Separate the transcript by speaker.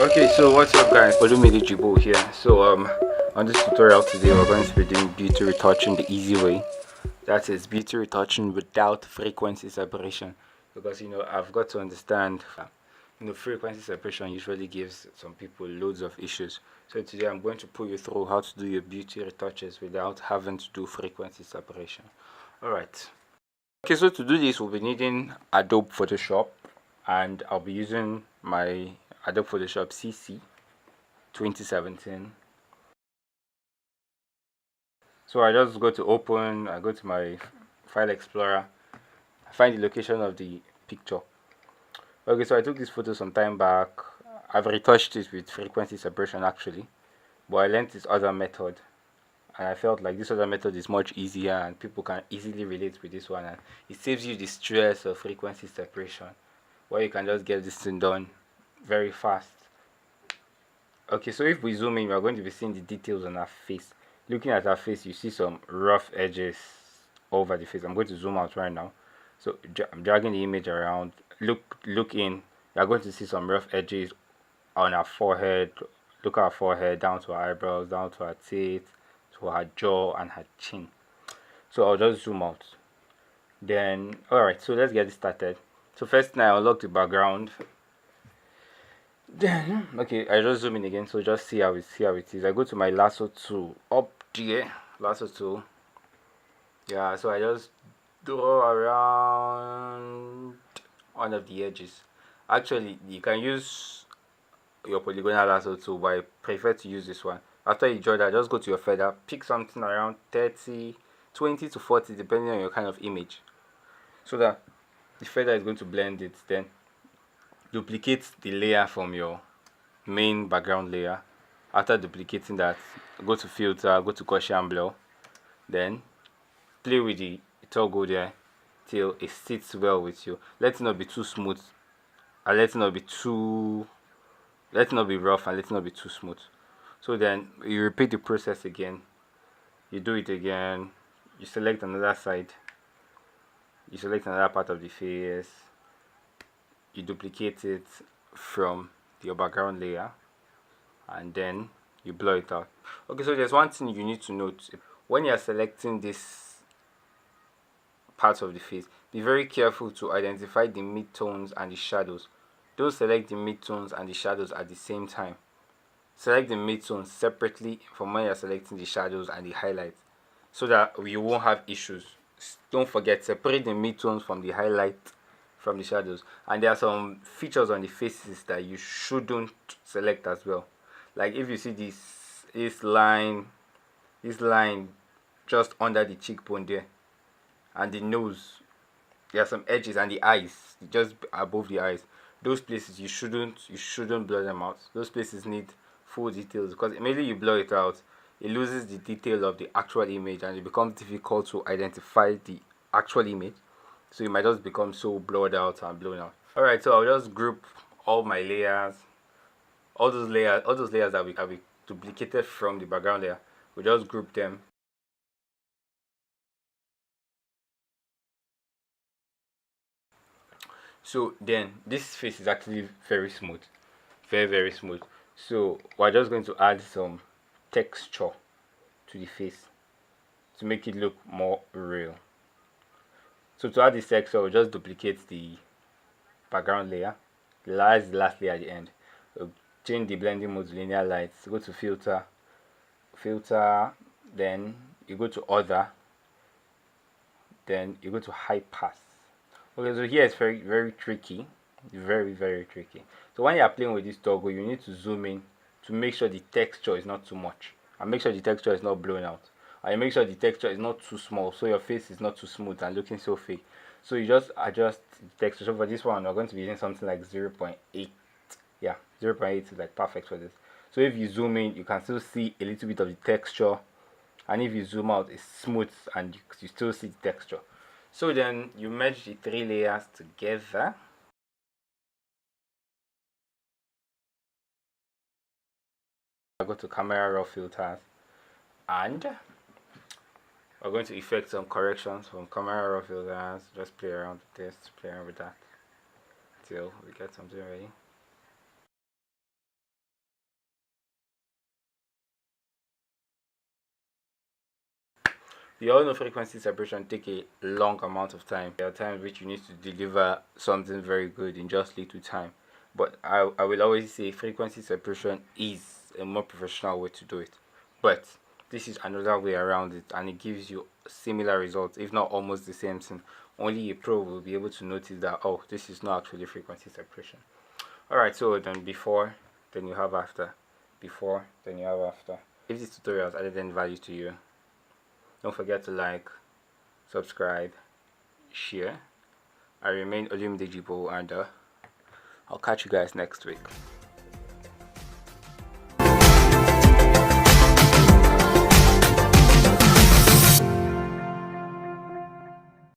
Speaker 1: Okay, so what's up guys, Jibo here. On this tutorial today we're going to be doing beauty retouching the easy way. That is beauty retouching without frequency separation, because I've got to understand frequency separation usually gives some people loads of issues. So today I'm going to put you through how to do your beauty retouches without having to do frequency separation. Alright, okay, so to do this we'll be needing Adobe Photoshop, and I'll be using my Adobe Photoshop CC 2017. So I just go to open, I go to my file explorer, I find the location of the picture. Okay, so I took this photo some time back. I've retouched it with frequency separation actually, but I learned this other method, and I felt like this other method is much easier and people can easily relate with this one, and it saves you the stress of frequency separation, where you can just get this thing done very fast. Okay, so if we zoom in, we are going to be seeing the details on her face. Looking at her face, you see some rough edges over the face. I'm going to zoom out right now. So I'm dragging the image around. Look in. You are going to see some rough edges on her forehead. Look at her forehead, down to her eyebrows, down to her teeth, to her jaw and her chin. So I'll just zoom out. Then, alright, so let's get it started. So first now I'll unlock the background. Then okay, I just zoom in again, so just see how it is. I go to my lasso tool up there, lasso tool. Yeah, so I just draw around one of the edges. Actually, you can use your polygonal lasso tool, but I prefer to use this one. After you draw that, just go to your feather, pick something around 30, 20 to 40, depending on your kind of image, so that the feather is going to blend it. Then duplicate the layer from your main background layer. After duplicating that, go to filter, go to Gaussian blur, then play with the toggle there till it sits well with you. Let it not be too smooth, and let it not be rough, and let it not be too smooth. So then you repeat the process again, you do it again, you select another side, you select another part of the face, you duplicate it from your background layer, and then you blur it out. Okay, so there's one thing you need to note. When you're selecting this part of the face, be very careful to identify the midtones and the shadows. Don't select the midtones and the shadows at the same time. Select the midtones separately from when you're selecting the shadows and the highlights, so that you won't have issues. Don't forget, separate the midtones from the highlight from the shadows. And there are some features on the faces that you shouldn't select as well. Like if you see this line just under the cheekbone there, and the nose, there are some edges, and the eyes just above the eyes. Those places you shouldn't blur them out. Those places need full details, because immediately you blur it out, it loses the detail of the actual image, and it becomes difficult to identify the actual image. So it might just become so blurred out and blown out. Alright, so I'll just group all my layers, all those layers that we duplicated from the background layer. We just group them. So then this face is actually very smooth, very smooth. So we're just going to add some texture to the face to make it look more real. So to add this texture, we'll just duplicate the background layer. The last layer at the end. We'll change the blending mode to linear lights. Go to filter, then you go to other, then you go to high pass. Okay, so here it's very tricky, very tricky. So when you are playing with this toggle, you need to zoom in to make sure the texture is not too much, and make sure the texture is not blown out, and you make sure the texture is not too small, so your face is not too smooth and looking so fake. So you just adjust the texture. So for this one, we're going to be using something like 0.8. Yeah, 0.8 is like perfect for this. So if you zoom in, you can still see a little bit of the texture, and if you zoom out, it's smooth and you still see the texture. So then you merge the three layers together. I go to camera raw filters, and we're going to effect some corrections from camera raw filters. Just play around with this, play around with that till we get something ready. We all know frequency separation take a long amount of time. There are times which you need to deliver something very good in just little time. But I will always say frequency separation is a more professional way to do it. But this is another way around it, and it gives you similar results, if not almost the same thing. Only a pro will be able to notice that, oh, this is not actually frequency separation. Alright, so then before, then you have after. Before, then you have after. If this tutorial has added any value to you, don't forget to like, subscribe, share. I remain Olumide Jibo, and I'll catch you guys next week.